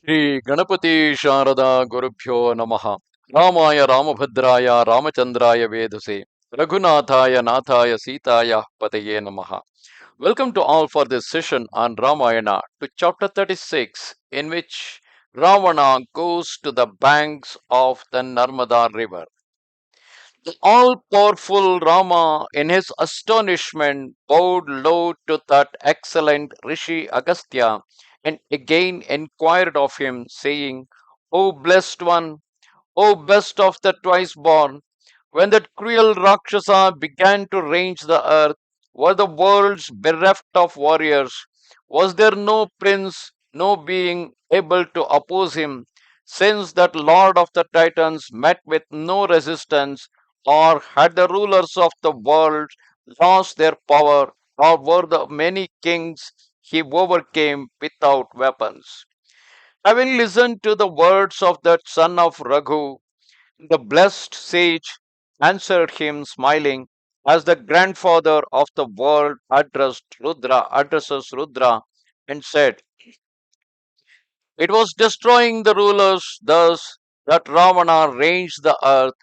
Shri Ganapati Sharada Gurubhyo Namaha Ramaya Ramabhadraya Ramachandraya Vedase Raghunathaya Nathaya Sitaya Pataye Namaha. Welcome to all for this session on Ramayana to chapter 36, in which Ravana goes to the banks of the Narmada river. The all powerful Rama, in his astonishment, bowed low to that excellent Rishi Agastya and again inquired of him, saying, O blessed one, O best of the twice born, when that cruel Rakshasa began to range the earth, were the worlds bereft of warriors? Was there no prince, no being able to oppose him, since that lord of the Titans met with no resistance, or had the rulers of the world lost their power, or were the many kings he overcame without weapons? Having listened to the words of that son of Raghu, the blessed sage answered him, smiling, as the grandfather of the world addresses Rudra, and said, it was destroying the rulers thus that Ravana ranged the earth,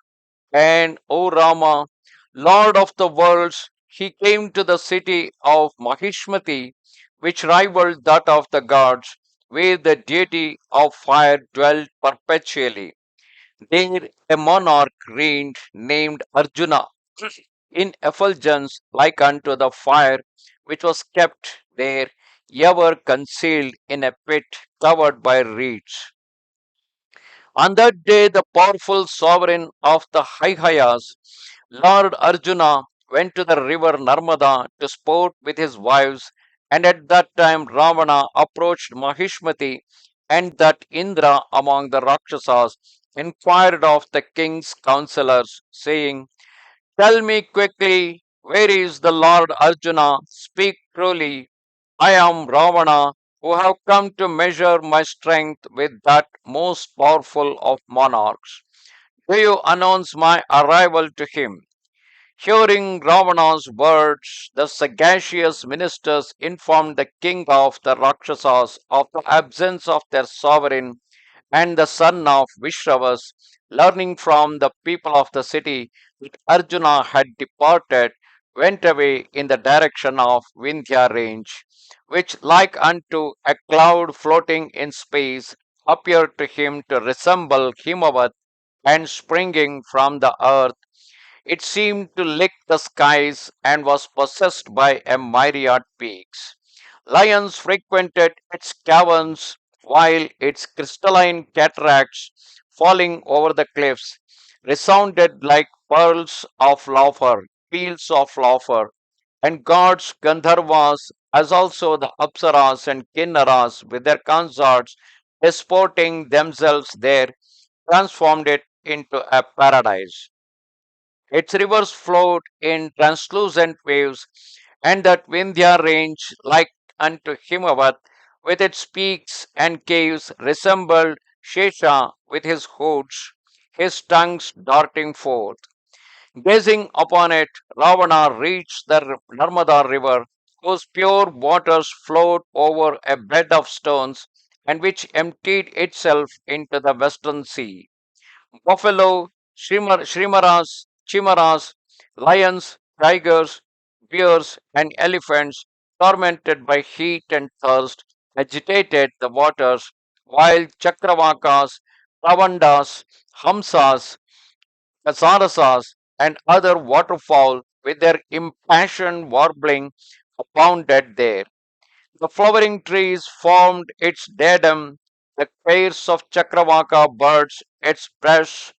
and O Rama, Lord of the worlds, he came to the city of Mahishmathi, which rivaled that of the gods, where the deity of fire dwelt perpetually. There a monarch reigned named Arjuna, in effulgence like unto the fire, which was kept there, ever concealed in a pit covered by reeds. On that day, the powerful sovereign of the Highayas, Lord Arjuna, went to the river Narmada to sport with his wives, and at that time Ravana approached Mahishmati, and that Indra among the Rakshasas inquired of the king's counselors, saying, tell me quickly, where is the Lord Arjuna? Speak truly. I am Ravana, who have come to measure my strength with that most powerful of monarchs. Do you announce my arrival to him? Hearing Ravana's words, the sagacious ministers informed the king of the Rakshasas of the absence of their sovereign, and the son of Vishravas, learning from the people of the city that Arjuna had departed, went away in the direction of Vindhya range, which, like unto a cloud floating in space, appeared to him to resemble Himavat, and springing from the earth it seemed to lick the skies and was possessed by a myriad peaks. Lions frequented its caverns, while its crystalline cataracts, falling over the cliffs, resounded like peals of laughter, and gods, Gandharvas, as also the Apsaras and Kinnaras, with their consorts, disporting themselves there, transformed it into a paradise. Its rivers flowed in translucent waves, and that Vindhya range, like unto Himavat, with its peaks and caves, resembled Shesha with his hoods, his tongues darting forth. Gazing upon it, Ravana reached the Narmada river, whose pure waters flowed over a bed of stones, and which emptied itself into the western sea. Buffalo, chimaras, lions, tigers, bears, and elephants, tormented by heat and thirst, agitated the waters, while chakravakas, pravandas, hamsas, kasarasas, and other waterfowl, with their impassioned warbling, abounded there. The flowering trees formed its diadem, the pairs of chakravaka birds its breasts,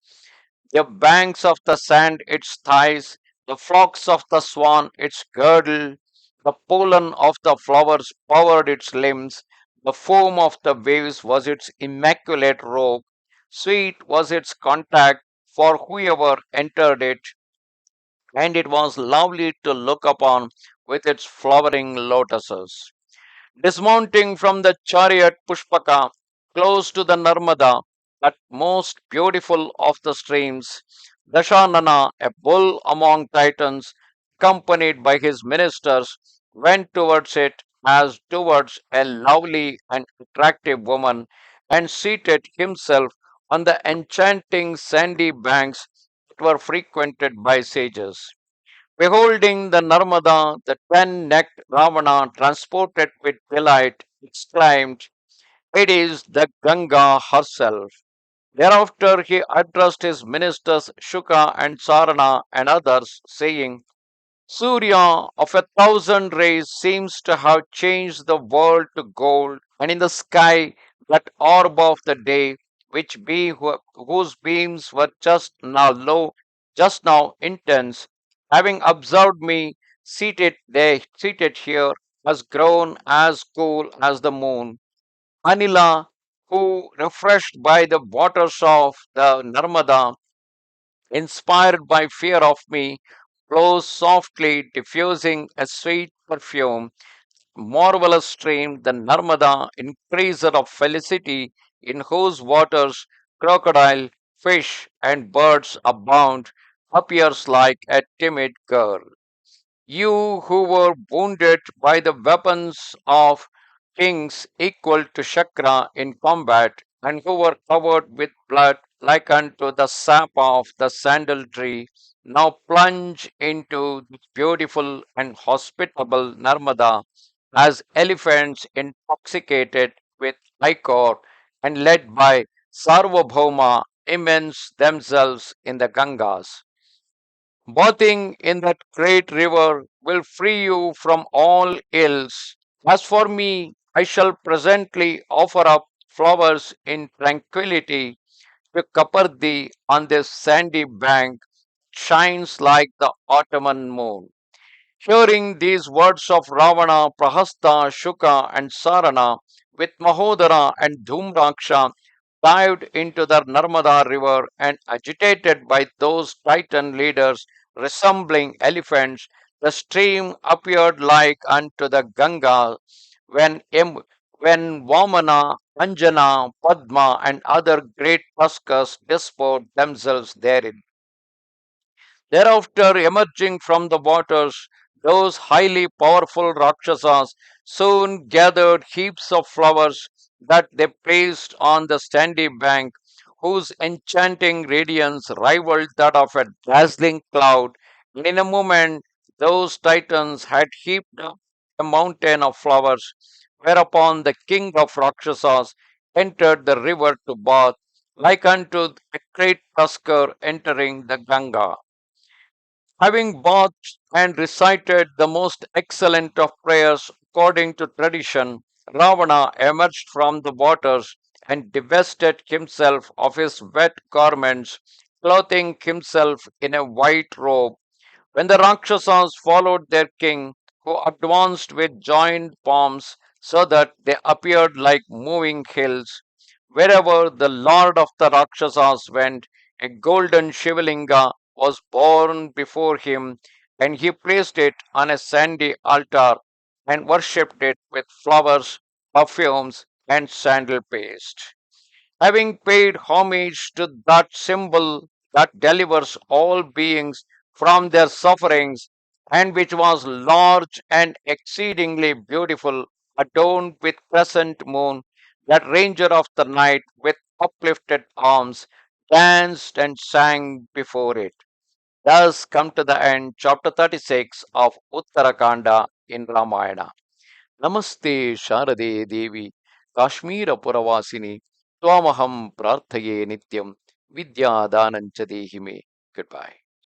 the banks of the sand its thighs, the flocks of the swan its girdle, the pollen of the flowers powered its limbs, the foam of the waves was its immaculate robe, sweet was its contact for whoever entered it, and it was lovely to look upon with its flowering lotuses. Dismounting from the chariot Pushpaka close to the Narmada, that most beautiful of the streams, Dashanana, a bull among Titans, accompanied by his ministers, went towards it as towards a lovely and attractive woman, and seated himself on the enchanting sandy banks that were frequented by sages. Beholding the Narmada, the ten-necked Ravana, transported with delight, exclaimed, "It is the Ganga herself." Thereafter he addressed his ministers Shuka and Sarana and others, saying, "Surya of a thousand rays seems to have changed the world to gold, and in the sky that orb of the day, whose beams were just now intense, having observed me seated here, has grown as cool as the moon. Anila, who, refreshed by the waters of the Narmada, inspired by fear of me, flows softly, diffusing a sweet perfume. Marvelous stream, the Narmada, increaser of felicity, in whose waters crocodile, fish, and birds abound, appears like a timid girl. You who were wounded by the weapons of kings equal to Shakra in combat, and who were covered with blood like unto the sap of the sandal tree, now plunge into the beautiful and hospitable Narmada as elephants intoxicated with ichor and led by Sarvabhauma immense themselves in the Gangas. Bathing in that great river will free you from all ills. As for me, I shall presently offer up flowers in tranquility to cover thee on this sandy bank, shines like the autumn moon. Hearing these words of Ravana, Prahasta, Shuka, and Sarana, with Mahodara and Dhumraksha, dived into the Narmada river and agitated by those Titan leaders resembling elephants, the stream appeared like unto the Ganga when, when Vamana, Anjana, Padma, and other great Tuskers disported themselves therein. Thereafter, emerging from the waters, those highly powerful Rakshasas soon gathered heaps of flowers that they placed on the sandy bank, whose enchanting radiance rivaled that of a dazzling cloud. And in a moment, those Titans had heaped up a mountain of flowers, whereupon the king of Rakshasas entered the river to bathe, like unto a great tusker entering the Ganga. Having bathed and recited the most excellent of prayers according to tradition, Ravana emerged from the waters and divested himself of his wet garments, clothing himself in a white robe. When the Rakshasas followed their king, who advanced with joined palms so that they appeared like moving hills, wherever the lord of the Rakshasas went, a golden Shivalinga was borne before him, and he placed it on a sandy altar and worshipped it with flowers, perfumes, and sandal paste. Having paid homage to that symbol that delivers all beings from their sufferings, and which was large and exceedingly beautiful, adorned with crescent moon, that ranger of the night with uplifted arms danced and sang before it. Thus come to the end, chapter 36 of Uttara Kanda in Ramayana. Namaste Sharade Devi, Kashmira Puravasini, Twamaham Prarthaye Nityam, Vidya Danancha Dehi Me. Goodbye.